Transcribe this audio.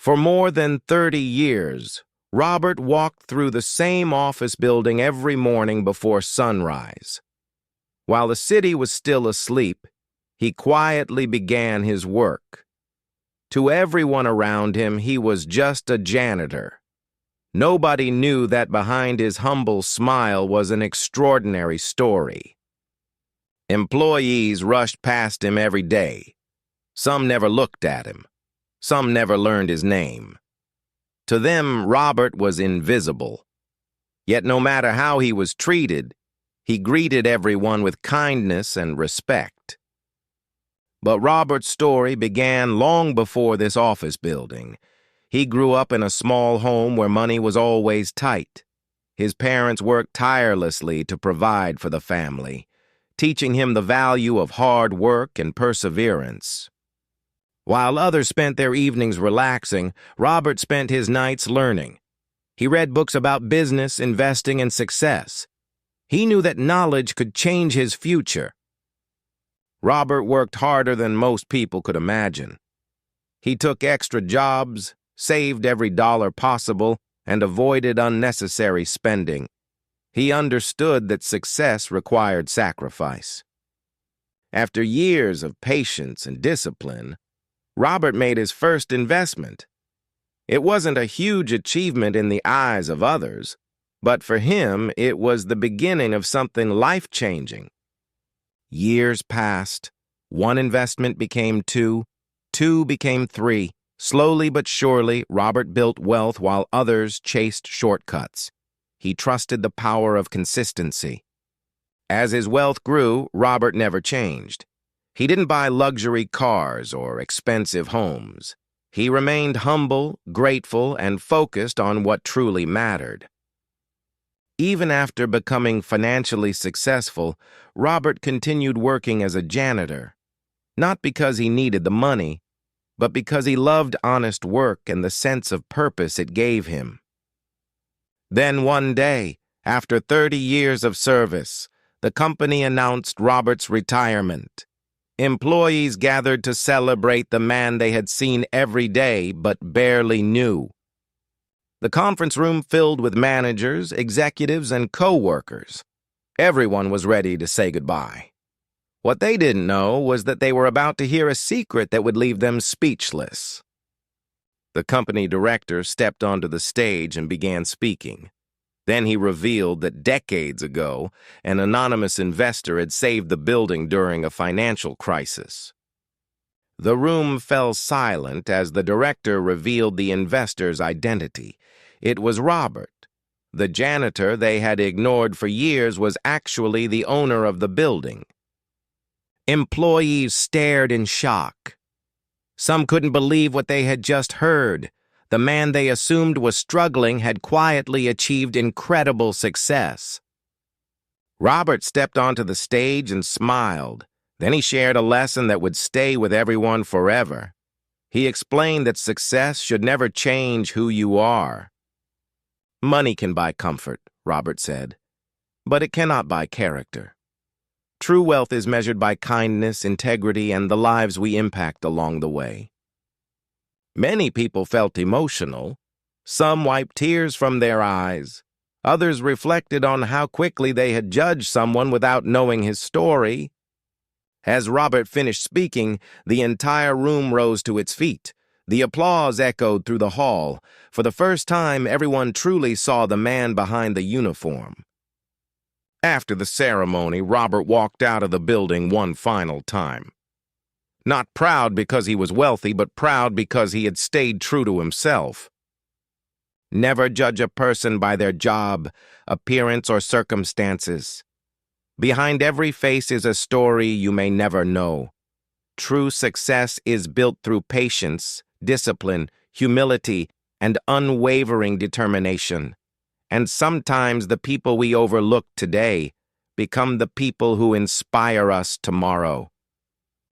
For more than 30 years, Robert walked through the same office building every morning before sunrise. While the city was still asleep, he quietly began his work. To everyone around him, he was just a janitor. Nobody knew that behind his humble smile was an extraordinary story. Employees rushed past him every day. Some never looked at him. Some never learned his name. To them, Robert was invisible. Yet no matter how he was treated, he greeted everyone with kindness and respect. But Robert's story began long before this office building. He grew up in a small home where money was always tight. His parents worked tirelessly to provide for the family, teaching him the value of hard work and perseverance. While others spent their evenings relaxing, Robert spent his nights learning. He read books about business, investing, and success. He knew that knowledge could change his future. Robert worked harder than most people could imagine. He took extra jobs, saved every dollar possible, and avoided unnecessary spending. He understood that success required sacrifice. After years of patience and discipline, Robert made his first investment. It wasn't a huge achievement in the eyes of others, but for him, it was the beginning of something life-changing. Years passed. One investment became two became three. Slowly but surely, Robert built wealth while others chased shortcuts. He trusted the power of consistency. As his wealth grew, Robert never changed. He didn't buy luxury cars or expensive homes. He remained humble, grateful, and focused on what truly mattered. Even after becoming financially successful, Robert continued working as a janitor, not because he needed the money, but because he loved honest work and the sense of purpose it gave him. Then one day, after 30 years of service, the company announced Robert's retirement. Employees gathered to celebrate the man they had seen every day but barely knew. The conference room filled with managers, executives, and co-workers. Everyone was ready to say goodbye. What they didn't know was that they were about to hear a secret that would leave them speechless. The company director stepped onto the stage and began speaking. Then he revealed that decades ago, an anonymous investor had saved the building during a financial crisis. The room fell silent as the director revealed the investor's identity. It was Robert. The janitor they had ignored for years was actually the owner of the building. Employees stared in shock. Some couldn't believe what they had just heard. The man they assumed was struggling had quietly achieved incredible success. Robert stepped onto the stage and smiled. Then he shared a lesson that would stay with everyone forever. He explained that success should never change who you are. Money can buy comfort, Robert said, but it cannot buy character. True wealth is measured by kindness, integrity, and the lives we impact along the way. Many people felt emotional. Some wiped tears from their eyes. Others reflected on how quickly they had judged someone without knowing his story. As Robert finished speaking, the entire room rose to its feet. The applause echoed through the hall. For the first time, everyone truly saw the man behind the uniform. After the ceremony, Robert walked out of the building one final time. Not proud because he was wealthy, but proud because he had stayed true to himself. Never judge a person by their job, appearance, or circumstances. Behind every face is a story you may never know. True success is built through patience, discipline, humility, and unwavering determination. And sometimes the people we overlook today become the people who inspire us tomorrow.